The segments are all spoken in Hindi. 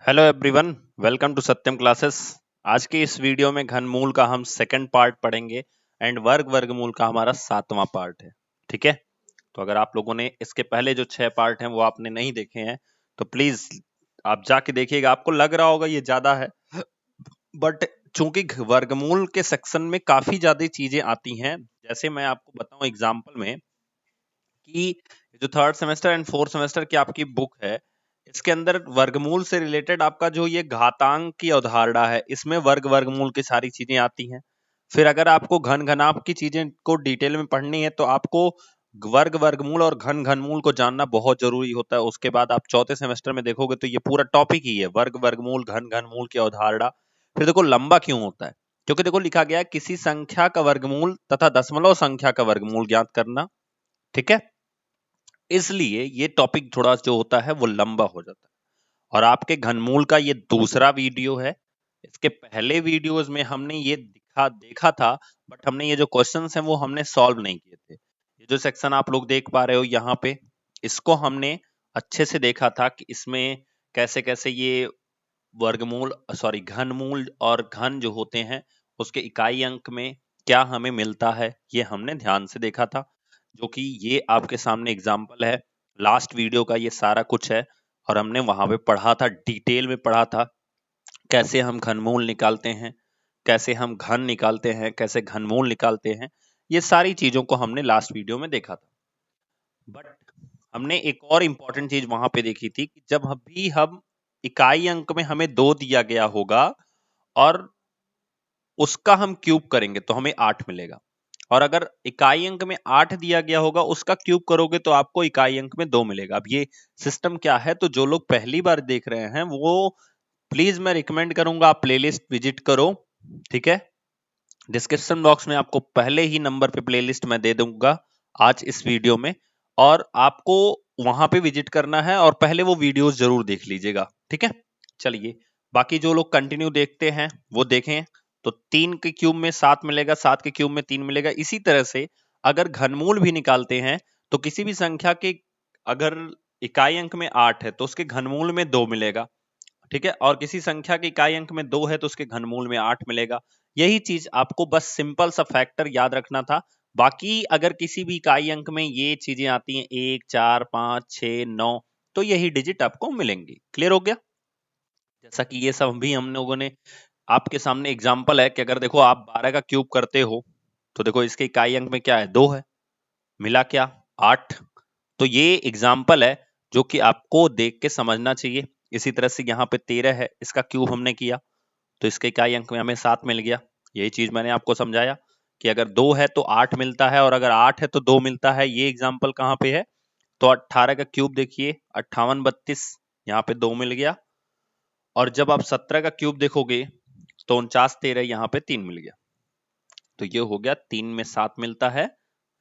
Hello everyone, welcome to Satyam classes. आज के इस वीडियो में घनमूल का हम सेकंड पार्ट पढ़ेंगे एंड वर्गमूल का हमारा 7वां पार्ट है। ठीक है, तो अगर आप लोगों ने इसके पहले जो 6 पार्ट हैं वो आपने नहीं देखे हैं तो प्लीज आप जाके देखिएगा। आपको लग रहा होगा ये ज्यादा है, बट चूंकि वर्गमूल के सेक्शन में काफी ज्यादा चीजें आती हैं। जैसे मैं आपको बताऊं एग्जाम्पल में कि जो third semester and fourth semester की आपकी बुक है, इसके अंदर वर्गमूल से रिलेटेड आपका जो ये घातांक की अवधारणा है, इसमें वर्गमूल की सारी चीजें आती हैं। फिर अगर आपको घनाभ की चीजें को डिटेल में पढ़नी है तो आपको वर्गमूल और घनमूल को जानना बहुत जरूरी होता है। उसके बाद आप चौथे सेमेस्टर में देखोगे तो ये पूरा टॉपिक ही है वर्गमूल घनमूल की अवधारणा। फिर देखो लंबा क्यों होता है, क्योंकि देखो लिखा गया है किसी संख्या का वर्गमूल तथा दशमलव संख्या का वर्गमूल ज्ञात करना। ठीक है, इसलिए ये टॉपिक थोड़ा जो होता है वो लंबा हो जाता है। और आपके घनमूल का ये दूसरा वीडियो है। इसके पहले वीडियोस में हमने ये देखा था, बट हमने ये जो क्वेश्चंस हैं वो हमने सॉल्व नहीं किए थे। ये जो सेक्शन आप लोग देख पा रहे हो यहाँ पे, इसको हमने अच्छे से देखा था कि इसमें कैसे कैसे ये वर्गमूल सॉरी घनमूल और घन जो होते हैं उसके इकाई अंक में क्या हमें मिलता है, ये हमने ध्यान से देखा था। जो कि ये आपके सामने एग्जाम्पल है, लास्ट वीडियो का ये सारा कुछ है। और हमने वहां पे पढ़ा था, डिटेल में पढ़ा था कैसे हम घनमूल निकालते हैं, कैसे हम घन निकालते हैं, कैसे घनमूल निकालते हैं। ये सारी चीजों को हमने लास्ट वीडियो में देखा था। बट हमने एक और इंपॉर्टेंट चीज वहां पे देखी थी कि जब भी हम इकाई अंक में हमें 2 दिया गया होगा और उसका हम क्यूब करेंगे तो हमें 8 मिलेगा। और अगर इकाई अंक में 8 दिया गया होगा, उसका क्यूब करोगे तो आपको इकाई अंक में 2 मिलेगा। अब ये सिस्टम क्या है, तो जो लोग पहली बार देख रहे हैं वो प्लीज मैं रिकमेंड करूंगा आप प्लेलिस्ट विजिट करो। ठीक है, डिस्क्रिप्शन बॉक्स में आपको पहले ही नंबर पे प्लेलिस्ट मैं दे दूंगा आज इस वीडियो में, और आपको वहां पे विजिट करना है और पहले वो वीडियोस जरूर देख लीजिएगा। ठीक है, चलिए बाकी जो लोग कंटिन्यू देखते हैं वो देखें। तो 3 के क्यूब में 7 मिलेगा, 7 के क्यूब में 3 मिलेगा। इसी तरह से अगर घनमूल भी निकालते हैं तो किसी भी संख्या के अगर इकाई अंक में 8 है तो उसके घनमूल में 2 मिलेगा। ठीक है, और किसी संख्या के इकाई अंक में 2 है तो उसके घनमूल में 8 मिलेगा। यही चीज आपको बस सिंपल सा फैक्टर याद रखना था। बाकी अगर किसी भी इकाई अंक में ये चीजें आती हैं 1 4 5 6 9, तो यही डिजिट आपको मिलेंगे। क्लियर हो गया? जैसा कि ये सब भी हम लोगों ने आपके सामने एग्जाम्पल है कि अगर देखो आप 12 का क्यूब करते हो तो देखो इसके इकाई अंक में क्या है, 2 है, मिला क्या, 8। तो ये एग्जाम्पल है जो कि आपको देख के समझना चाहिए। इसी तरह से यहाँ पे 13 है, इसका क्यूब हमने किया तो इसके इकाई अंक में हमें 7 मिल गया। यही चीज मैंने आपको समझाया कि अगर 2 है तो 8 मिलता है और अगर 8 है तो 2 मिलता है। ये एग्जाम्पल कहाँ पे है, तो 18 का क्यूब देखिए, 58 32, यहाँ पे 2 मिल गया। और जब आप 17 का क्यूब देखोगे तो 49 13, यहाँ पे 3 मिल गया। तो ये हो गया 3 में 7 मिलता है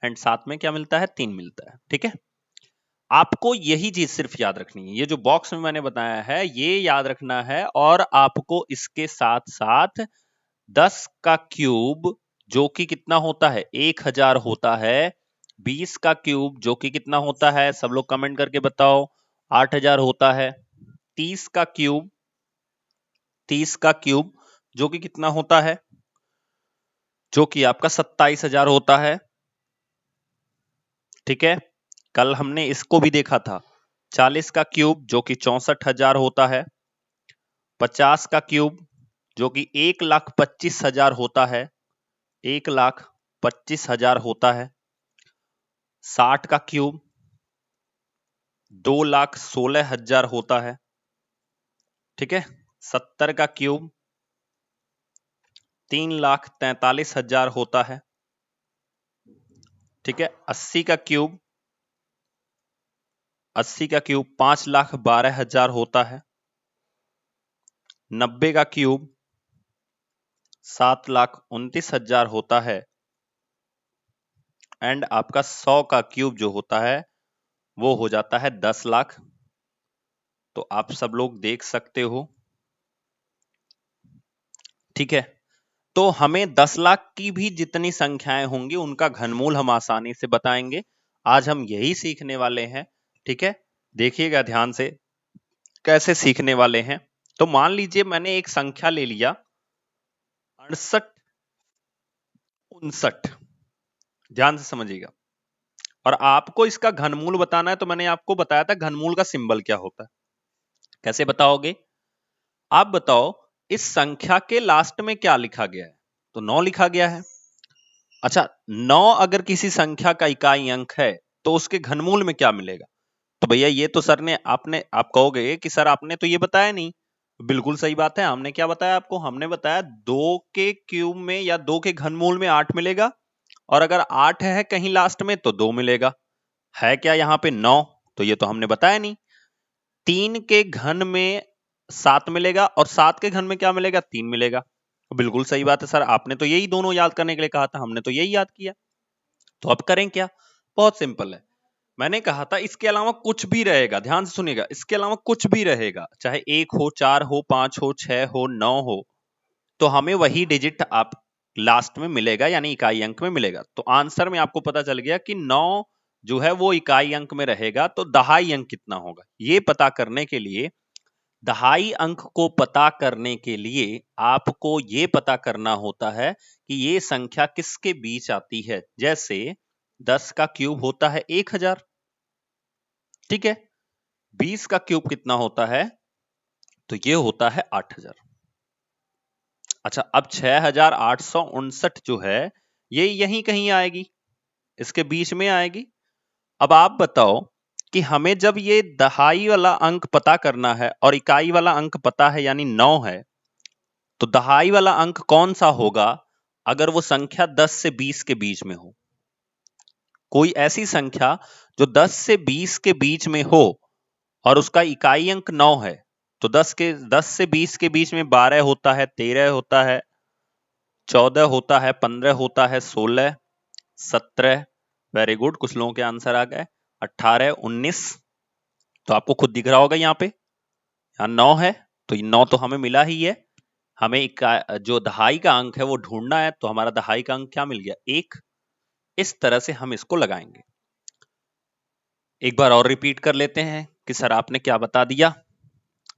एंड 7 में क्या मिलता है, 3 मिलता है। ठीक है, आपको यही चीज सिर्फ याद रखनी है, ये जो बॉक्स में मैंने बताया है ये याद रखना है। और आपको इसके साथ साथ 10 का क्यूब जो कि कितना होता है, 1000 होता है। 20 का क्यूब जो कि कितना होता है, सब लोग कमेंट करके बताओ, 8000 होता है। 30 का क्यूब, 30 का क्यूब जो कि कितना होता है, जो कि आपका 27000 होता है। ठीक है, कल हमने इसको भी देखा था। 40 का क्यूब जो कि 64,000 होता है। 50 का क्यूब जो कि 1,25,000 होता है, 1,25,000 होता है। 60 का क्यूब 2,16,000 होता है। ठीक है, 70 का क्यूब 3,43,000 होता है। ठीक है, 80 का क्यूब 5,12,000 होता है। 90 का क्यूब 7,29,000 होता है। एंड आपका 100 का क्यूब जो होता है वो हो जाता है 10 लाख। तो आप सब लोग देख सकते हो। ठीक है, तो हमें 10 लाख की भी जितनी संख्याएं होंगी उनका घनमूल हम आसानी से बताएंगे। आज हम यही सीखने वाले हैं। ठीक है, देखिएगा ध्यान से कैसे सीखने वाले हैं। तो मान लीजिए मैंने एक संख्या ले लिया 68 59, ध्यान से समझिएगा, और आपको इसका घनमूल बताना है। तो मैंने आपको बताया था घनमूल का सिंबल क्या होता है, कैसे बताओगे? आप बताओ इस संख्या के लास्ट में क्या लिखा गया है? तो 9 लिखा गया है। अच्छा, 9 अगर किसी संख्या का इकाई अंक है तो उसके घनमूल में क्या मिलेगा? तो भैया ये तो सर ने आप कहोगे कि सर आपने तो ये बताया नहीं। बिल्कुल सही बात है, हमने क्या बताया आपको? हमने बताया 2 के क्यूब में या 2 के घनमूल में 8 मिलेगा, और अगर 8 है कहीं लास्ट में तो 2 मिलेगा। है क्या यहाँ पे 9? तो ये तो हमने बताया नहीं। 3 के घन में 7 मिलेगा, और 7 के घन में क्या मिलेगा? 3 मिलेगा। बिल्कुल सही बात है सर, आपने तो यही दोनों याद करने के लिए कहा था, हमने तो यही याद किया। तो अब करें क्या? बहुत सिंपल है। मैंने कहा था इसके अलावा कुछ भी रहेगा, ध्यान से सुनिएगा, इसके अलावा कुछ भी रहेगा, चाहे 1 हो, 4 हो, 5 हो, 6 हो, 9 हो, तो हमें वही डिजिट आप लास्ट में मिलेगा, यानी इकाई अंक में मिलेगा। तो आंसर में आपको पता चल गया कि 9 जो है वो इकाई अंक में रहेगा, तो दहाई अंक कितना होगा ये पता करने के लिए, दहाई अंक को पता करने के लिए आपको ये पता करना होता है कि ये संख्या किसके बीच आती है। जैसे 10 का क्यूब होता है 1000, ठीक है। 20 का क्यूब कितना होता है? तो ये होता है 8000। अच्छा, अब 6859 जो है ये यहीं कहीं आएगी, इसके बीच में आएगी। अब आप बताओ कि हमें जब ये दहाई वाला अंक पता करना है और इकाई वाला अंक पता है यानी 9 है, तो दहाई वाला अंक कौन सा होगा अगर वो संख्या 10 से 20 के बीच में हो? कोई ऐसी संख्या जो 10 से 20 के बीच में हो और उसका इकाई अंक 9 है। तो 10 से 20 के बीच में 12 होता है, 13 होता है, 14 होता है, 15 होता है, 16, 17, वेरी गुड, कुछ लोगों के आंसर आ गए, 18, 19। तो आपको खुद दिख रहा होगा यहाँ पे, यहाँ 9 है, तो ये 9 तो हमें मिला ही है। हमें जो दहाई का अंक है वो ढूंढना है, तो हमारा दहाई का अंक क्या मिल गया? 1। इस तरह से हम इसको लगाएंगे। एक बार और रिपीट कर लेते हैं कि सर आपने क्या बता दिया।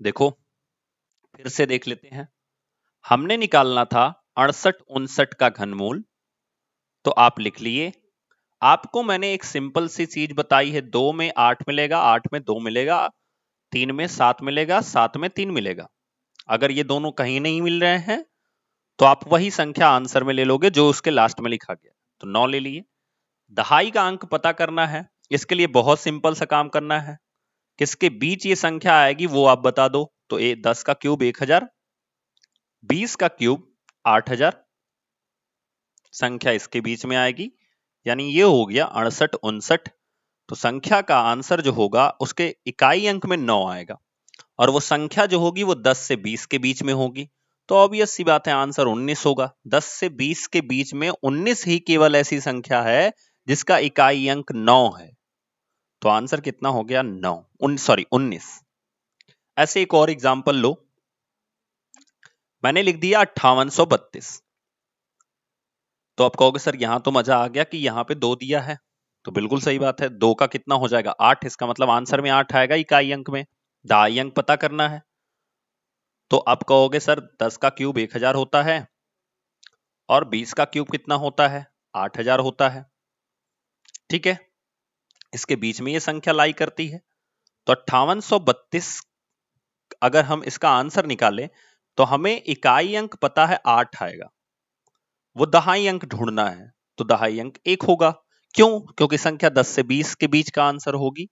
देखो फिर से देख लेते हैं। हमने निकालना था 68 59 का घनमूल, तो आप लिख लिए। आपको मैंने एक सिंपल सी चीज बताई है, 2 में 8 मिलेगा, 8 में 2 मिलेगा, 3 में 7 मिलेगा, 7 में 3 मिलेगा। अगर ये दोनों कहीं नहीं मिल रहे हैं तो आप वही संख्या आंसर में ले लोगे जो उसके लास्ट में लिखा गया। तो 9 ले लिए। दहाई का अंक पता करना है, इसके लिए बहुत सिंपल सा काम करना है। किसके बीच ये संख्या आएगी वो आप बता दो। तो 10 का क्यूब 1000, 20 का क्यूब 8000, संख्या इसके बीच में आएगी, यानी ये हो गया 68 59। तो संख्या का आंसर जो होगा उसके इकाई अंक में 9 आएगा, और वो संख्या जो होगी वो 10 से 20 के बीच में होगी। तो ऑब्वियस सी बात है आंसर 19 होगा। 10 से 20 के बीच में 19 ही केवल ऐसी संख्या है जिसका इकाई अंक 9 है। तो आंसर कितना हो गया? 19। ऐसे एक और एग्जांपल लो। मैंने लिख दिया 5832। तो आप कहोगे सर यहां तो मजा आ गया कि यहां पे 2 दिया है। तो बिल्कुल सही बात है, 2 का कितना हो जाएगा? 8। इसका मतलब आंसर में 8 आएगा इकाई अंक में। दहाई अंक पता करना है। तो आप कहोगे सर 10 का क्यूब 1000 होता है, और 20 का क्यूब कितना होता है? 8000 होता है, ठीक है। इसके बीच में ये संख्या लाई करती है। तो 5832 अगर हम इसका आंसर निकालें तो हमें इकाई अंक पता है 8 आएगा, वो दहाई अंक ढूंढना है। तो दहाई अंक 1 होगा। क्यों? क्योंकि संख्या 10 से 20 के बीच का आंसर होगी।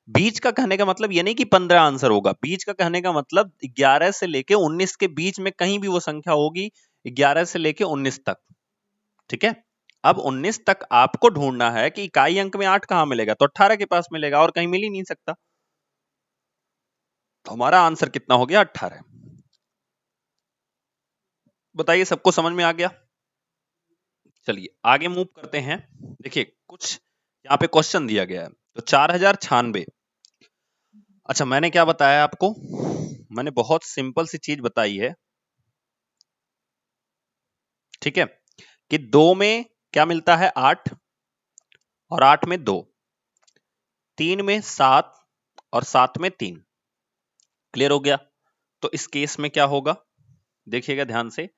बीच का कहने का मतलब ये नहीं कि 15 आंसर होगा, बीच का कहने का मतलब 11 से लेके 19 के बीच में कहीं भी वो संख्या होगी, 11 से लेके 19 तक, ठीक है। अब 19 तक आपको ढूंढना है कि इकाई अंक में 8 कहां मिलेगा? तो 18 के पास मिलेगा, और कहीं मिल ही नहीं सकता। तो हमारा आंसर कितना हो गया? 18। बताइए सबको समझ में आ गया? चलिए आगे मूव करते हैं। देखिए कुछ यहाँ पे क्वेश्चन दिया गया है। तो 4096। अच्छा, मैंने क्या बताया आपको? मैंने बहुत सिंपल सी चीज बताई है, ठीक है, कि 2 में क्या मिलता है? 8, और 8 में 2, 3 में 7, और 7 में 3। क्लियर हो गया? तो इस केस में क्या होगा, देखिएगा ध्यान से,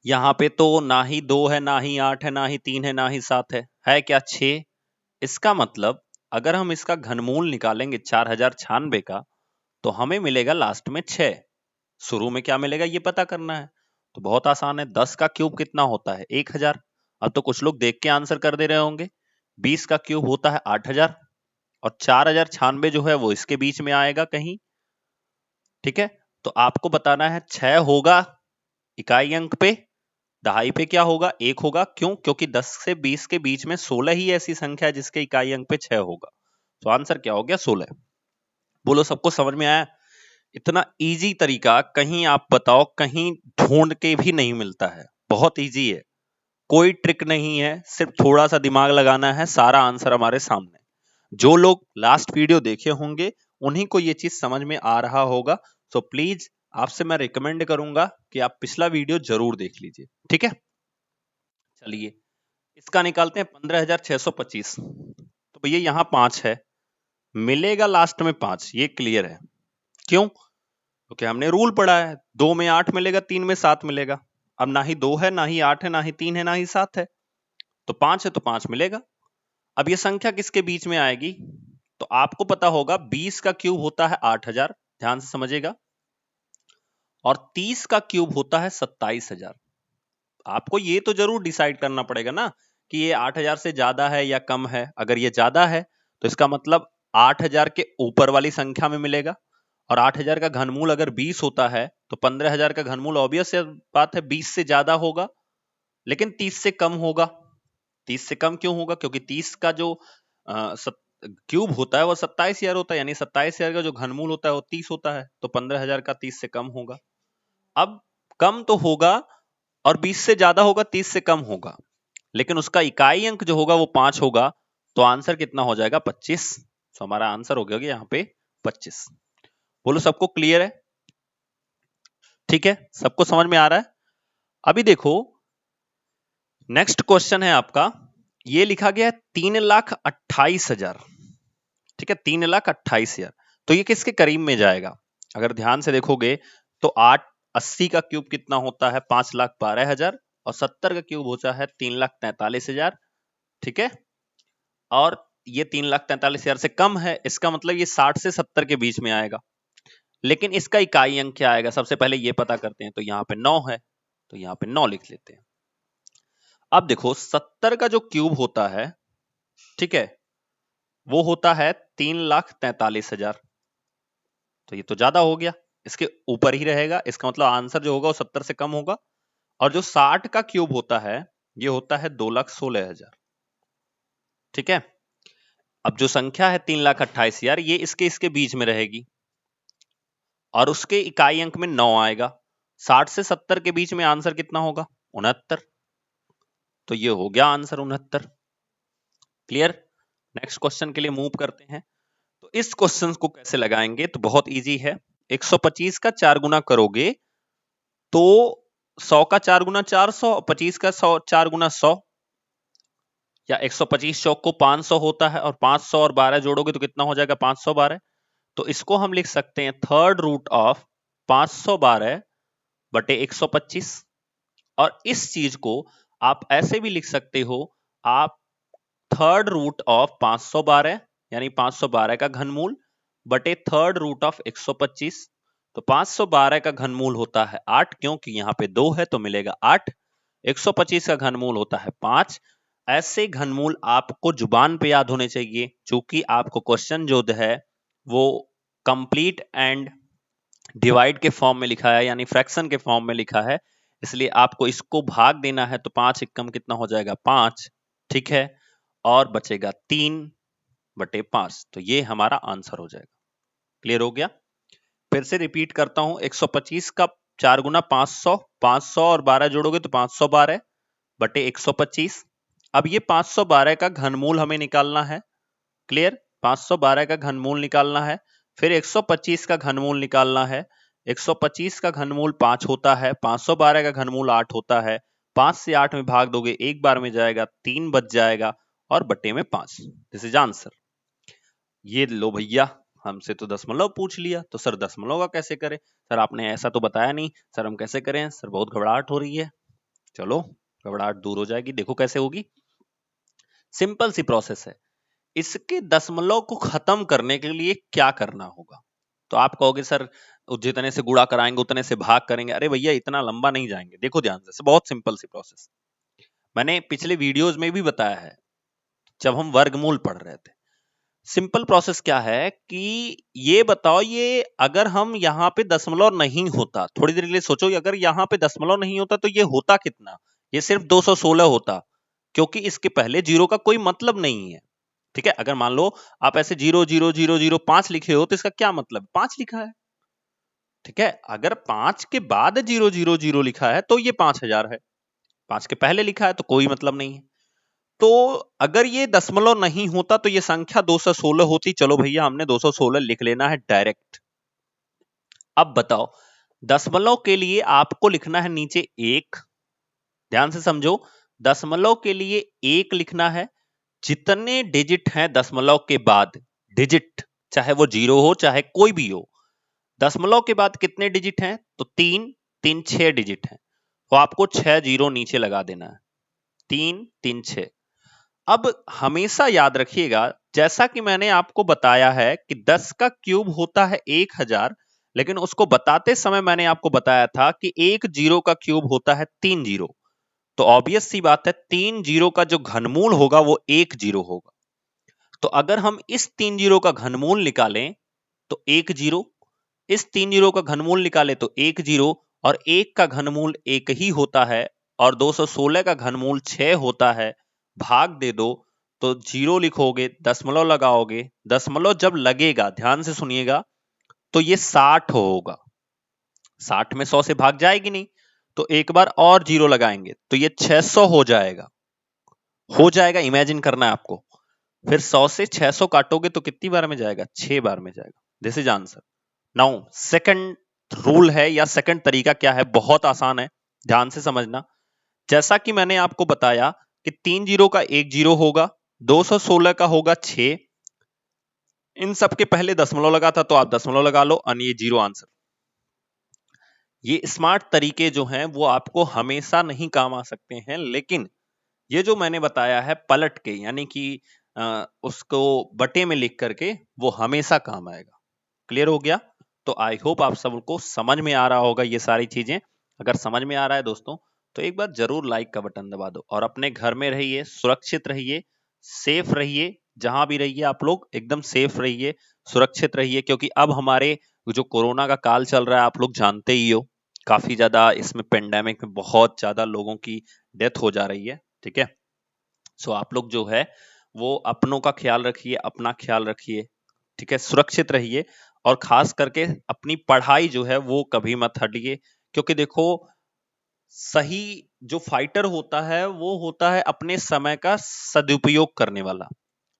यहां पे तो ना ही 2 है, ना ही 8 है, ना ही 3 है, ना ही 7 है क्या 6। इसका मतलब अगर हम इसका घनमूल निकालेंगे 4096 का, तो हमें मिलेगा लास्ट में 6। शुरू में क्या मिलेगा ये पता करना है, तो बहुत आसान है। 10 का क्यूब कितना होता है 1000। अब तो कुछ लोग देख के आंसर कर दे रहे होंगे। 20 का क्यूब होता है 8000, और 4096 जो है वो इसके बीच में आएगा कहीं। ठीक है, तो आपको बताना है 6 होगा इकाई अंक पे, दहाई पे क्या होगा 1 होगा। क्यों? क्योंकि 10 से 20 के बीच में 16 ही ऐसी संख्या है जिसके इकाई अंक पे 6 होगा। तो आंसर क्या हो गया 16। बोलो सबको समझ में आया? इतना इजी तरीका कहीं आप बताओ, कहीं ढूंढ के भी नहीं मिलता है। बहुत इजी है, कोई ट्रिक नहीं है, सिर्फ थोड़ा सा दिमाग लगाना है, सारा आंसर हमारे सामने। जो लोग लास्ट वीडियो देखे होंगे उन्हीं को ये चीज समझ में आ रहा होगा। सो प्लीज आपसे मैं रिकमेंड करूंगा कि आप पिछला वीडियो जरूर देख लीजिए। ठीक है, चलिए इसका निकालते हैं 15625। तो भैया यहां 5 है, मिलेगा लास्ट में 5, ये क्लियर है। क्यों? क्योंकि हमने रूल पढ़ा है, 2 में 8 मिलेगा, 3 में 7 मिलेगा। अब ना ही 2 है, ना ही 8 है, ना ही 3 है, ना ही 7 है, तो 5 है तो 5 मिलेगा। अब ये संख्या किसके बीच में आएगी? तो आपको पता होगा 20 का क्यूब होता है 8000, ध्यान से समझिएगा, और 30 का क्यूब होता है 27000। आपको ये तो जरूर डिसाइड करना पड़ेगा ना कि ये 8000 से ज्यादा है या कम है। अगर ये ज्यादा है तो इसका मतलब 8000 के ऊपर वाली संख्या में मिलेगा, और 8000 का घनमूल अगर 20 होता है तो 15000 का घनमूल ऑब्वियस बात है 20 से ज्यादा होगा, लेकिन 30 से कम होगा। 30 से कम क्यों होगा? क्योंकि 30 का जो क्यूब होता है वो 27000 होता है, यानी 27000 का जो घनमूल होता है वो 30 होता है, तो 15000 का 30 से कम होगा। अब कम तो होगा, और 20 से ज्यादा होगा, 30 से कम होगा, लेकिन उसका इकाई अंक जो होगा वो 5 होगा, तो आंसर कितना हो जाएगा 25। तो हमारा आंसर हो गया यहाँ पे 25। बोलो सबको क्लियर है? ठीक है, सबको समझ में आ रहा है? अभी देखो नेक्स्ट क्वेश्चन है आपका, ये लिखा गया है 3,28,000। ठीक है, 3,28,000, तो ये किसके करीब में जाएगा? अगर ध्यान से देखोगे तो 80 का क्यूब कितना होता है 5,12,000, और 70 का क्यूब होता है 3,43,000। ठीक है, और ये 3,43,000 से कम है, इसका मतलब ये 60 से 70 के बीच में आएगा। लेकिन इसका इकाई अंक क्या आएगा सबसे पहले ये पता करते हैं। तो यहाँ पे 9 है, तो यहाँ पे 9 लिख लेते हैं। अब देखो 70 का जो क्यूब होता है, ठीक है, वो होता है 3,43,000, तो ये तो ज्यादा हो गया, इसके ऊपर ही रहेगा। इसका मतलब आंसर जो होगा वो 70 से कम होगा। और जो 60 का क्यूब होता है ये होता है 2,16,000। ठीक है, अब जो संख्या है 3,28,000 ये इसके इसके बीच में रहेगी, और उसके इकाई अंक में 9 आएगा। 60 से 70 के बीच में आंसर कितना होगा 69, तो ये हो गया आंसर 69। क्लियर? नेक्स्ट क्वेश्चन के लिए मूव करते हैं। तो इस क्वेश्चन को कैसे लगाएंगे? तो बहुत इजी है। 125 का 4 गुना करोगे तो 100 का 4 गुना 400, 25 का 4 गुना 100, या 125 चौक को 500 होता है, और 500 और 12 जोड़ोगे तो कितना हो जाएगा 512। तो इसको हम लिख सकते हैं थर्ड रूट ऑफ 512 बटे 125। और इस चीज को आप ऐसे भी लिख सकते हो, आप थर्ड रूट ऑफ 512 यानी 512 का घनमूल बटे थर्ड रूट ऑफ 125। तो 512 का घनमूल होता है 8, क्योंकि यहाँ पे 2 है तो मिलेगा 8। 125 का घनमूल होता है 5। ऐसे घनमूल आपको जुबान पे याद होने चाहिए, क्योंकि आपको क्वेश्चन जो है वो कंप्लीट एंड डिवाइड के फॉर्म में लिखा है, यानी फ्रैक्शन के फॉर्म में लिखा है, इसलिए आपको इसको भाग देना है। तो 5 एकम कितना हो जाएगा 5, ठीक है, और बचेगा 3 बटे 5, तो ये हमारा आंसर हो जाएगा। क्लियर हो गया? फिर से रिपीट करता हूं, 125 का 4 गुना 500, 500 और 12 जोड़ोगे तो 512 बटे 125। अब ये 512 का घनमूल हमें निकालना है। क्लियर? 512 का घनमूल निकालना है, फिर 125 का घनमूल निकालना है। 125 का घनमूल 5 होता है, 512 का घनमूल 8 होता है। 5 से 8 में भाग दोगे एक बार में जाएगा, 3 बच जाएगा, और बटे में 5। This is answer. ये लो भैया हमसे तो दशमलव पूछ लिया, तो सर दशमलव का कैसे करें? सर आपने ऐसा तो बताया नहीं, सर हम कैसे करें? सर बहुत घबराहट हो रही है। चलो घबराहट दूर हो जाएगी, देखो कैसे होगी। सिंपल सी प्रोसेस है। इसके दशमलव को खत्म करने के लिए क्या करना होगा? तो आप कहोगे सर जितने से गुणा कराएंगे उतने से भाग करेंगे। अरे भैया इतना लंबा नहीं जाएंगे, देखो ध्यान से, बहुत सिंपल सी प्रोसेस। मैंने पिछले वीडियोस में भी बताया है जब हम वर्गमूल पढ़ रहे थे। सिंपल प्रोसेस क्या है कि ये बताओ, ये अगर हम यहाँ पे दशमलव नहीं होता, थोड़ी देर के लिए सोचो, अगर यहाँ पे दशमलव नहीं होता तो ये होता कितना? ये सिर्फ 216 होता, क्योंकि इसके पहले जीरो का कोई मतलब नहीं है। ठीक है, अगर मान लो आप ऐसे 00005 लिखे हो तो इसका क्या मतलब? 5 लिखा है। ठीक है, अगर 5 के बाद 000 लिखा है तो ये 5000 है, 5 के पहले लिखा है तो कोई मतलब नहीं है। तो अगर ये दशमलव नहीं होता तो ये संख्या 216 होती। चलो भैया हमने 216 लिख लेना है डायरेक्ट। अब बताओ, दशमलव के लिए आपको लिखना है नीचे 1। ध्यान से समझो, दशमलव के लिए 1 लिखना है। जितने डिजिट हैं दशमलव के बाद, डिजिट चाहे वो 0 हो चाहे कोई भी हो, दशमलव के बाद कितने डिजिट हैं? तो 3 3 6 डिजिट हैं, तो आपको 6 जीरो नीचे लगा देना है। 3 3 6। अब हमेशा याद रखिएगा, जैसा कि मैंने आपको बताया है कि 10 का क्यूब होता है 1000, लेकिन उसको बताते समय मैंने आपको बताया था कि एक जीरो का क्यूब होता है 3 जीरो। तो ऑब्वियस सी बात है 3 जीरो का जो घनमूल होगा वो 1 जीरो होगा। तो अगर हम इस 3 जीरो का घनमूल निकालें तो 1 जीरो, इस 3 जीरो का घनमूल निकाले तो 1 जीरो, और 1 का घनमूल 1 ही होता है, और 216 का घनमूल 6 होता है। भाग दे दो तो जीरो लिखोगे, दशमलव लगाओगे, दशमलव जब लगेगा ध्यान से सुनिएगा तो ये 60 होगा। 60 में 100 से भाग जाएगी नहीं, तो एक बार और जीरो लगाएंगे तो ये 600 हो जाएगा। हो जाएगा, इमेजिन करना है आपको। फिर 100 से 600 काटोगे तो कितनी बार में जाएगा? 6 बार में जाएगा। This is answer. Now second rule है या सेकंड तरीका क्या है? बहुत आसान है, ध्यान से समझना। जैसा कि मैंने आपको बताया कि 3 जीरो का 1 जीरो होगा, 216 का होगा 6, इन सब के पहले दशमलव लगा था तो आप दशमलव लगा लो, और ये जीरो आंसर। ये स्मार्ट तरीके जो हैं वो आपको हमेशा नहीं काम आ सकते हैं, लेकिन ये जो मैंने बताया है पलट के, यानी कि उसको बटे में लिख करके, वो हमेशा काम आएगा। क्लियर हो गया? तो आई होप आप सबको समझ में आ रहा होगा ये सारी चीजें। अगर समझ में आ रहा है दोस्तों तो एक बार जरूर लाइक का बटन दबा दो, और अपने घर में रहिए, सुरक्षित रहिए, सेफ रहिए। जहां भी रहिए आप लोग एकदम सेफ रहिए, सुरक्षित रहिए, क्योंकि अब हमारे जो कोरोना का काल चल रहा है आप लोग जानते ही हो, काफी ज्यादा इसमें पेंडेमिक में बहुत ज्यादा लोगों की डेथ हो जा रही है। ठीक है, सो आप लोग जो है वो अपनों का ख्याल रखिए, अपना ख्याल रखिए। ठीक है, सुरक्षित रहिए, और खास करके अपनी पढ़ाई जो है वो कभी मत हटिए, क्योंकि देखो सही जो फाइटर होता है वो होता है अपने समय का सदुपयोग करने वाला।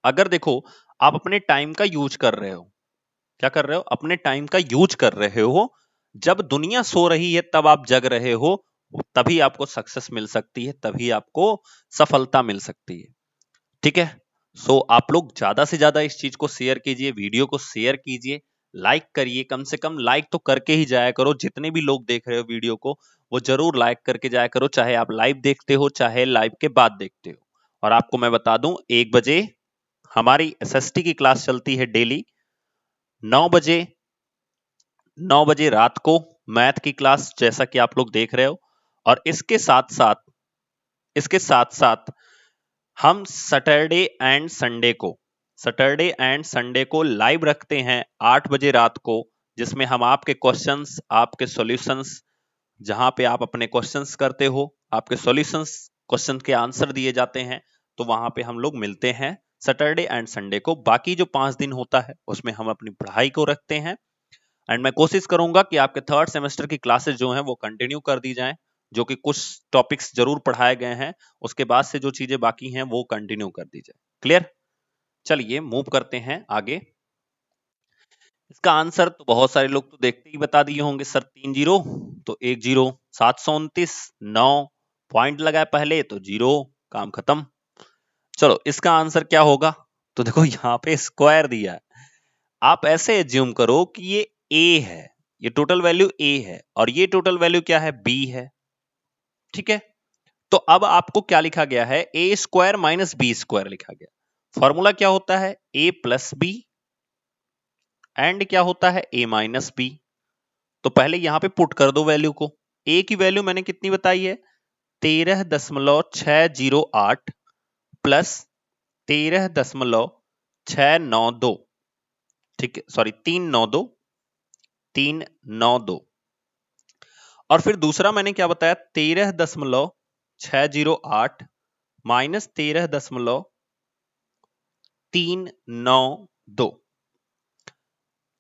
अगर देखो आप अपने टाइम का यूज कर रहे हो, क्या कर रहे हो? अपने टाइम का यूज कर रहे हो, जब दुनिया सो रही है तब आप जग रहे हो, तभी आपको सक्सेस मिल सकती है, तभी आपको सफलता मिल सकती है। ठीक है, सो आप लोग ज्यादा से ज्यादा इस चीज को शेयर कीजिए, वीडियो को शेयर कीजिए, लाइक करिए, कम से कम लाइक तो करके ही जाया करो। जितने भी लोग देख रहे हो वीडियो को वो जरूर लाइक करके जाया करो, चाहे आप लाइव देखते हो चाहे लाइव के बाद देखते हो। और आपको मैं बता दूं 1 बजे हमारी एसएसटी की क्लास चलती है डेली, 9 बजे 9 बजे रात को मैथ की क्लास, जैसा कि आप लोग देख रहे हो। और इसके साथ साथ हम सैटरडे एंड संडे को लाइव रखते हैं 8 बजे रात को, जिसमें हम आपके क्वेश्चंस, आपके सॉल्यूशंस, जहां पे आप अपने क्वेश्चंस करते हो, आपके सॉल्यूशंस, क्वेश्चन के आंसर दिए जाते हैं, तो वहां पे हम लोग मिलते हैं सैटरडे एंड संडे को। बाकी जो 5 दिन होता है उसमें हम अपनी पढ़ाई को रखते हैं, एंड मैं कोशिश करूंगा कि आपके थर्ड सेमेस्टर की क्लासेस जो हैं वो कंटिन्यू कर दी जाएं, जो कि कुछ टॉपिक्स जरूर पढ़ाए गए हैं, उसके बाद से जो चीजें बाकी हैं वो कंटिन्यू कर दी जाए। क्लियर? चलिए मूव करते हैं आगे। इसका आंसर तो बहुत सारे लोग तो देखते ही बता दिए होंगे, सर 3 जीरो तो 1 जीरो, 729, 9 पॉइंट लगाए पहले तो जीरो, काम खत्म। चलो इसका आंसर क्या होगा? तो देखो यहाँ पे स्क्वायर दिया है, आप ऐसे एज्यूम करो कि ये a है, ये टोटल वैल्यू a है और ये टोटल वैल्यू क्या है, b है। ठीक है, तो अब आपको क्या लिखा गया है, a square minus B square लिखा गया। फॉर्मूला क्या होता है, a प्लस बी एंड क्या होता है, a माइनस बी। तो पहले यहां पे पुट कर दो वैल्यू को। a की वैल्यू मैंने कितनी बताई है, 13.608 प्लस 13.692, ठीक है, सॉरी 392 और फिर दूसरा मैंने क्या बताया, 13.608 माइनस 13.392।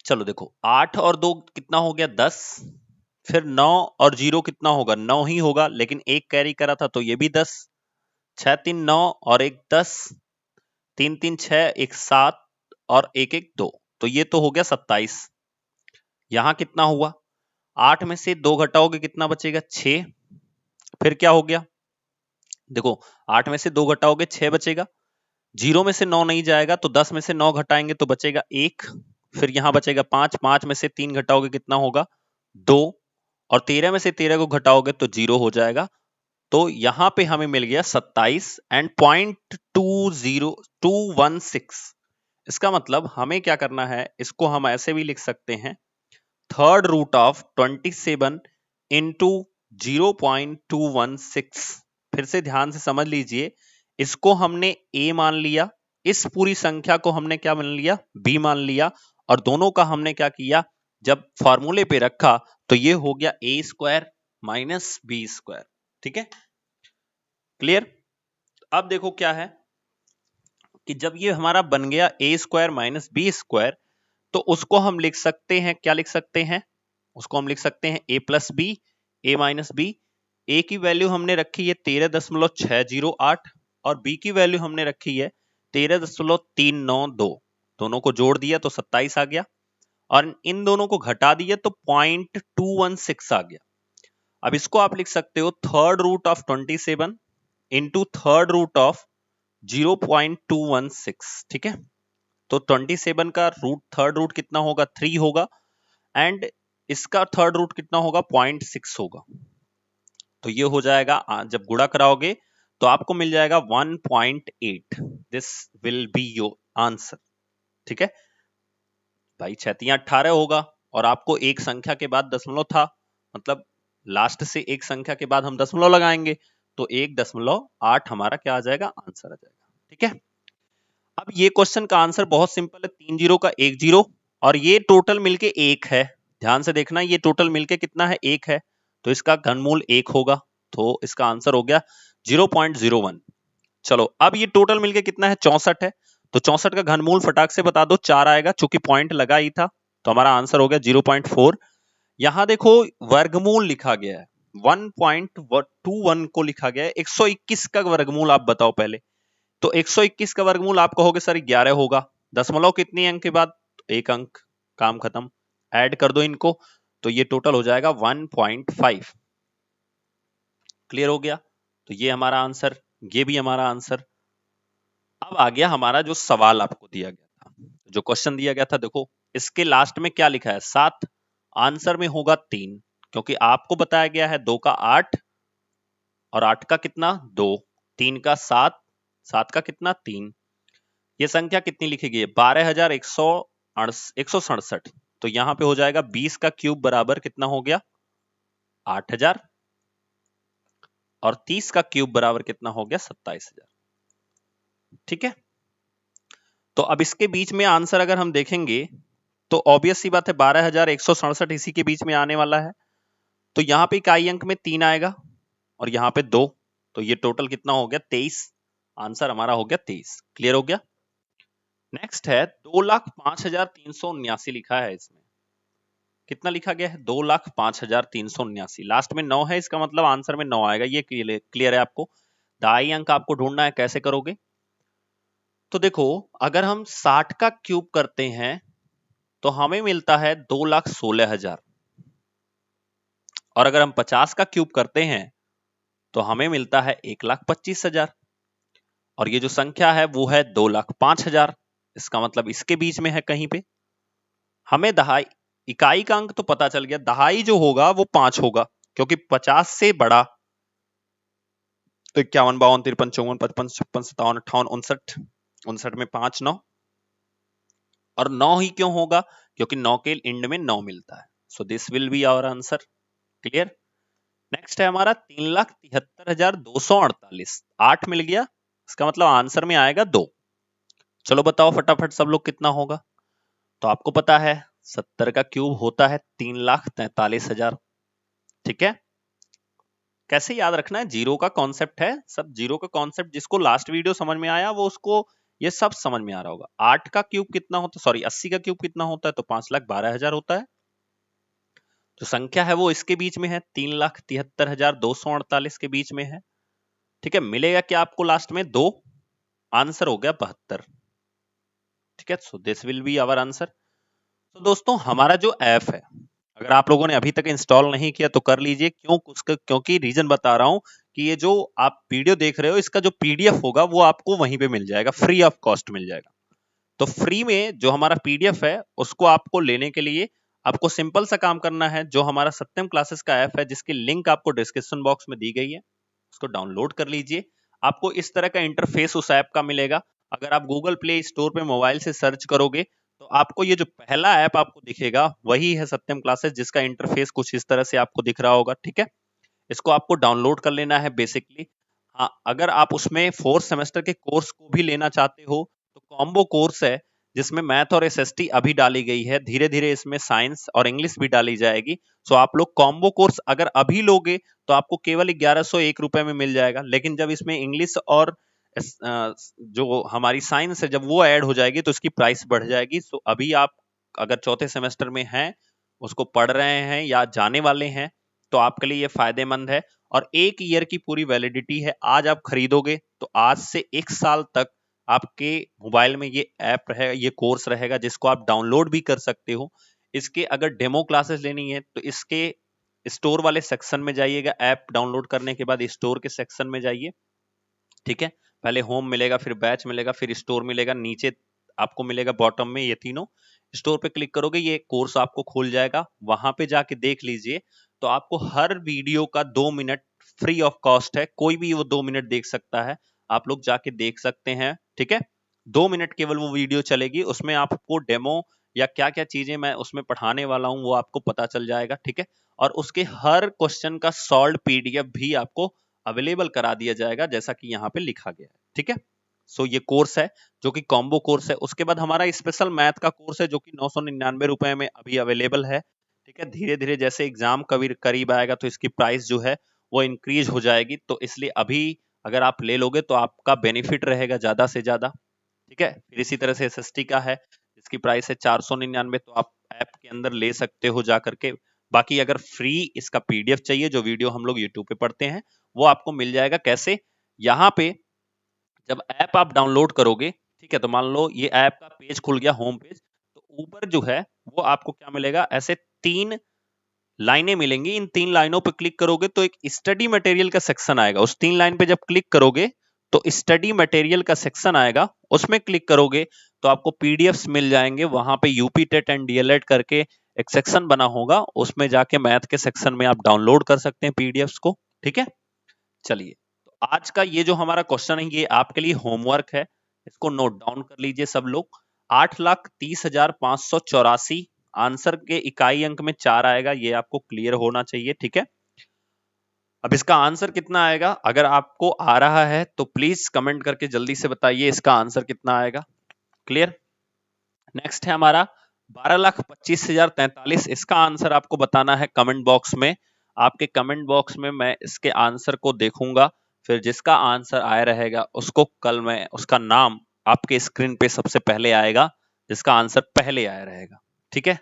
चलो देखो 8 और 2 कितना हो गया, 10। फिर 9 और 0 कितना होगा, 9 ही होगा, लेकिन एक कैरी करा था तो ये भी 10। 6 3 9 और 1 10, 3 3 6, 1 7 और 1 1 2, तो ये तो हो गया 27। यहां कितना हुआ, 8 में से 2 घटाओगे कितना बचेगा, 6। फिर क्या हो गया, देखो 8 में से 2 घटाओगे 6 बचेगा, 0 में से 9 नहीं जाएगा तो 10 में से 9 घटाएंगे तो बचेगा 1। फिर यहां बचेगा 5, 5 में से 3 घटाओगे कितना होगा, 2 और 13 में से 13 को घटाओगे तो 0 हो जाएगा। तो यहां पे हमें मिल गया 27 एंड 0.20216। इसका मतलब हमें क्या करना है, इसको हम ऐसे भी लिख सकते हैं, थर्ड रूट ऑफ 27 इंटू 0.216। फिर से ध्यान से समझ लीजिए, इसको हमने a मान लिया, इस पूरी संख्या को हमने क्या मान लिया, b मान लिया, और दोनों का हमने क्या किया, जब फॉर्मूले पे रखा तो ये हो गया a square minus B square. ठीक है, क्लियर। अब देखो क्या है कि जब ये हमारा बन गया a square minus B square, तो उसको हम लिख सकते हैं, क्या लिख सकते हैं, उसको हम लिख सकते हैं a plus B, a minus B. a की वैल्यू हमने रखी है 13.608 और b की वैल्यू हमने रखी है 13.392। दोनों को जोड़ दिया तो 27 आ गया और इन दोनों को घटा दिया तो 0.216 आ गया। अब इसको आप लिख सकते हो third root of 27 into third root of 0.216। ठीक है, तो 27 का रूट थर्ड रूट कितना होगा, 3 होगा एंड इसका थर्ड रूट कितना होगा, 0.6 होगा। तो ये हो जाएगा, जब गुणा कराओगे तो आपको मिल जाएगा 1.8। This will be your answer. ठीक है भाई, 6×18 होगा और आपको एक संख्या के बाद दशमलव था, मतलब लास्ट से एक संख्या के बाद हम दशमलव लगाएंगे तो 1.8 हमारा क्या आ जाएगा, आंसर आ जाएगा। ठीक है, अब ये क्वेश्चन का आंसर बहुत सिंपल है, 3 जीरो का 1 जीरो और ये टोटल मिलके 1 है। ध्यान से देखना, ये टोटल मिलके कितना है, 1 है, तो इसका घनमूल 1 होगा, तो इसका आंसर हो गया 0.01। चलो अब ये टोटल मिलके कितना है, 64 है, तो 64 का घनमूल फटाक से बता दो, 4 आएगा, चूंकि पॉइंट लगा ही था तो हमारा आंसर हो गया 0.4। यहां देखो वर्गमूल लिखा गया है, 1.21 को लिखा गया है, 121 का वर्गमूल आप बताओ पहले। तो 121 का वर्गमूल आप कहोगे सर 11 होगा, दशमलव कितने अंक के बाद, एक अंक, काम खत्म, ऐड कर दो इनको तो ये टोटल हो जाएगा 1.5। क्लियर हो गया, तो ये हमारा आंसर, ये भी हमारा आंसर। अब आ गया हमारा जो सवाल आपको दिया गया था, जो क्वेश्चन दिया गया था, देखो इसके लास्ट में क्या लिखा है, 7, आंसर में होगा 3, क्योंकि आपको बताया गया है 2 का 8 और 8 का कितना 2, 3 का 7, 7 का कितना 3, ये संख्या कितनी लिखी गई है, 12,167। तो यहां पे हो जाएगा 20 का क्यूब बराबर कितना हो गया, 8,000 और 30 का क्यूब बराबर कितना हो गया, 27,000। ठीक है, तो अब इसके बीच में आंसर अगर हम देखेंगे तो ऑब्वियस सी बात है 12,167 इसी के बीच में आने वाला है, तो यहां पे इकाई अंक में 3 आएगा और यहां पे 2, तो ये टोटल कितना हो गया, 23। आंसर हमारा हो गया 23। क्लियर हो गया। नेक्स्ट है 2,05,379 लिखा है, इसमें कितना लिखा गया है, 2,05,379, लास्ट में 9 है, इसका मतलब आंसर में 9 आएगा, ये क्लियर है आपको। दाई अंक आपको ढूंढना है, कैसे करोगे, तो देखो अगर हम 60 का क्यूब करते हैं तो हमें मिलता है 2,16,000 और अगर हम 50 का क्यूब करते हैं तो हमें मिलता है 1,25,000 और ये जो संख्या है वो है 2,05,000, इसका मतलब इसके बीच में है कहीं पे। हमें दहाई इकाई का अंक तो पता चल गया, दहाई जो होगा वो 5 होगा, क्योंकि 50 से बड़ा तो 51, 52, 53, 54, 55, 56, 57, 58, 59, 59 में 5 9, और 9 ही क्यों होगा, क्योंकि 9 के एंड में 9 मिलता है। So this will be our answer. Clear. Next है हमारा 3,73,248, 8 मिल गया, इसका मतलब आंसर में आएगा 2। चलो बताओ फटाफट सब लोग कितना होगा। तो आपको पता है 70 का क्यूब होता है 3,43,000। ठीक है, कैसे याद रखना है, जीरो का कॉन्सेप्ट है सब, जीरो का कॉन्सेप्ट जिसको लास्ट वीडियो समझ में आया वो उसको ये सब समझ में आ रहा होगा। 8 का क्यूब कितना होता है, सॉरी 80 का क्यूब कितना होता है, तो 5,12,000 होता है। जो संख्या है वो इसके बीच में है, 3,73,248 के बीच में है। ठीक है, मिलेगा क्या आपको लास्ट में 2, आंसर हो गया 72। ठीक है, so this will be our answer. तो दोस्तों हमारा जो ऐप है, अगर आप लोगों ने अभी तक इंस्टॉल नहीं किया तो कर लीजिए। क्योंकि रीजन बता रहा हूं कि ये जो आप वीडियो देख रहे हो इसका जो पीडीएफ होगा वो आपको वहीं पे मिल जाएगा, फ्री ऑफ कॉस्ट मिल जाएगा। तो फ्री में जो हमारा पीडीएफ है उसको आपको लेने के लिए आपको सिंपल सा काम करना है, जो हमारा सत्यम क्लासेस का ऐप है जिसकी लिंक आपको डिस्क्रिप्शन बॉक्स में दी गई है, उसको डाउनलोड कर लीजिए। आपको इस तरह का इंटरफेस उस ऐप का मिलेगा। अगर आप गूगल प्ले स्टोर पे मोबाइल से सर्च करोगे तो आपको ये जो पहला ऐप आपको दिखेगा वही है सत्यम क्लासेस, जिसका इंटरफेस कुछ इस तरह से आपको दिख रहा होगा। ठीक है, इसको आपको डाउनलोड कर लेना है बेसिकली। हाँ, अगर आप उसमें 4th सेमेस्टर के कोर्स को भी लेना चाहते हो तो कॉम्बो कोर्स है जिसमें मैथ और एसएसटी अभी डाली गई है, धीरे धीरे इसमें साइंस और इंग्लिश भी डाली जाएगी। सो आप लोग कॉम्बो कोर्स अगर अभी लोगे तो आपको केवल 1101 रुपए में मिल जाएगा, लेकिन जब इसमें इंग्लिश और जो हमारी साइंस है जब वो ऐड हो जाएगी तो इसकी प्राइस बढ़ जाएगी। सो अभी आप अगर चौथे सेमेस्टर में हैं, उसको पढ़ रहे हैं या जाने वाले हैं, तो आपके लिए ये फायदेमंद है। और 1 ईयर की पूरी वैलिडिटी है, आज आप खरीदोगे तो आज से 1 साल तक आपके मोबाइल में ये ऐप रहेगा, ये कोर्स रहेगा जिसको आप डाउनलोड भी कर सकते हो। इसके अगर डेमो क्लासेस लेनी है तो इसके स्टोर वाले सेक्शन में जाइएगा, ऐप डाउनलोड करने के बाद स्टोर के सेक्शन में जाइए। ठीक है, पहले होम मिलेगा, फिर बैच मिलेगा, फिर स्टोर मिलेगा, नीचे आपको मिलेगा बॉटम में ये तीनों। स्टोर पे क्लिक करोगे ये कोर्स आपको खुल जाएगा, वहां पे जाके देख लीजिए। तो आपको हर वीडियो का 2 मिनट फ्री ऑफ कॉस्ट है, कोई भी वो 2 मिनट देख सकता है, आप लोग जाके देख सकते हैं। ठीक है, 2 मिनट केवल वो वीडियो चलेगी, उसमें आपको डेमो या क्या क्या चीजें मैं उसमें पढ़ाने वाला हूं वो आपको पता चल जाएगा। ठीक है, और उसके हर क्वेश्चन का सॉल्व पीडीएफ भी आपको अवेलेबल करा दिया जाएगा, जैसा कि यहाँ पे लिखा गया है। ठीक है, सो ये कोर्स है जो कि कॉम्बो कोर्स है। उसके बाद हमारा स्पेशल मैथ का कोर्स है जो कि 999 रुपए में अभी अवेलेबल है। ठीक है, धीरे धीरे जैसे एग्जाम करीब आएगा तो इसकी प्राइस जो है वो इंक्रीज हो जाएगी, तो इसलिए अभी अगर आप ले लोगे तो आपका बेनिफिट रहेगा ज्यादा से ज्यादा। ठीक है, फिर इसी तरह से एसएसटी का है जिसकी प्राइस है 499, तो आप ऐप के अंदर ले सकते हो जा करके। बाकी अगर फ्री इसका पीडीएफ चाहिए जो वीडियो हम लोग यूट्यूब पे पढ़ते हैं वो आपको मिल जाएगा। कैसे, यहाँ पे जब ऐप आप डाउनलोड करोगे, ठीक है, तो मान लो ये ऐप का पेज खुल गया, होम पेज, तो ऊपर जो है वो आपको क्या मिलेगा, ऐसे 3 लाइनें मिलेंगी। इन 3 लाइनों पे क्लिक करोगे तो एक स्टडी मटेरियल का सेक्शन आएगा, उस 3 लाइन पे जब क्लिक करोगे तो स्टडी मटेरियल का सेक्शन आएगा, उसमें क्लिक करोगे तो आपको पीडीएफ्स मिल जाएंगे। वहां पे यूपी टेट एंड डीएलएड करके एक सेक्शन बना होगा, उसमें जाके मैथ के सेक्शन में आप डाउनलोड कर सकते हैं पीडीएफ्स को। ठीक है, चलिए, तो आज का ये जो हमारा क्वेश्चन है ये आपके लिए होमवर्क है, इसको नोट डाउन कर लीजिए सब लोग। 8,30,584 आंसर के इकाई अंक में 4 आएगा, ये आपको क्लियर होना चाहिए। ठीक है, अब इसका आंसर कितना आएगा अगर आपको आ रहा है तो प्लीज कमेंट करके जल्दी से बताइए इसका आंसर कितना आएगा। क्लियर। नेक्स्ट है हमारा 12,25,043, इसका आंसर आपको बताना है कमेंट बॉक्स में। आपके कमेंट बॉक्स में मैं इसके आंसर को देखूंगा, फिर जिसका आंसर आया रहेगा उसको कल मैं उसका नाम आपके स्क्रीन पे सबसे पहले आएगा, जिसका आंसर पहले आया रहेगा। ठीक है,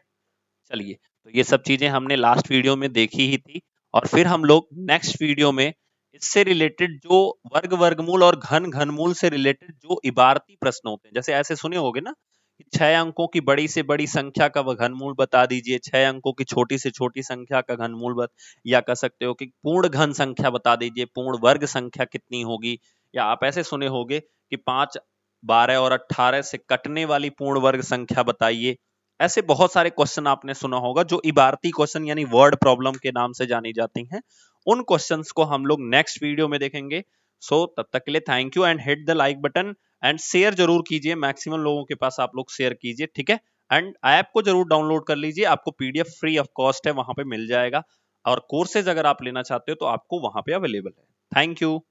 चलिए, तो ये सब चीजें हमने लास्ट वीडियो में देखी ही थी, और फिर हम लोग नेक्स्ट वीडियो में इससे रिलेटेड जो वर्ग वर्गमूल और घन घनमूल से रिलेटेड जो इबारती प्रश्न होते हैं, जैसे ऐसे सुने होगे ना कि 6 अंकों की बड़ी से बड़ी संख्या का घनमूल बता दीजिए, 6 अंकों की छोटी से छोटी संख्या का घनमूल या कह सकते हो कि पूर्ण घन संख्या बता दीजिए, पूर्ण वर्ग संख्या कितनी होगी। या आप ऐसे सुने होंगे कि 5, 12 और 18 से कटने वाली पूर्ण वर्ग संख्या बताइए। ऐसे बहुत सारे क्वेश्चन आपने सुना होगा जो इबारती क्वेश्चन यानी वर्ड प्रॉब्लम के नाम से जानी जाती हैं। उन क्वेश्चंस को हम लोग नेक्स्ट वीडियो में देखेंगे। सो तब तक के लिए thank you and hit the like button and share जरूर कीजिए, मैक्सिमम लोगों के पास आप लोग शेयर कीजिए, ठीक है। एंड ऐप को जरूर डाउनलोड कर लीजिए, आपको पीडीएफ फ्री ऑफ कॉस्ट है, वहां पे मिल जाएगा। और कोर्सेज अगर आप लेना चाहते हो तो आपको वहां पे अवेलेबल है। Thank you.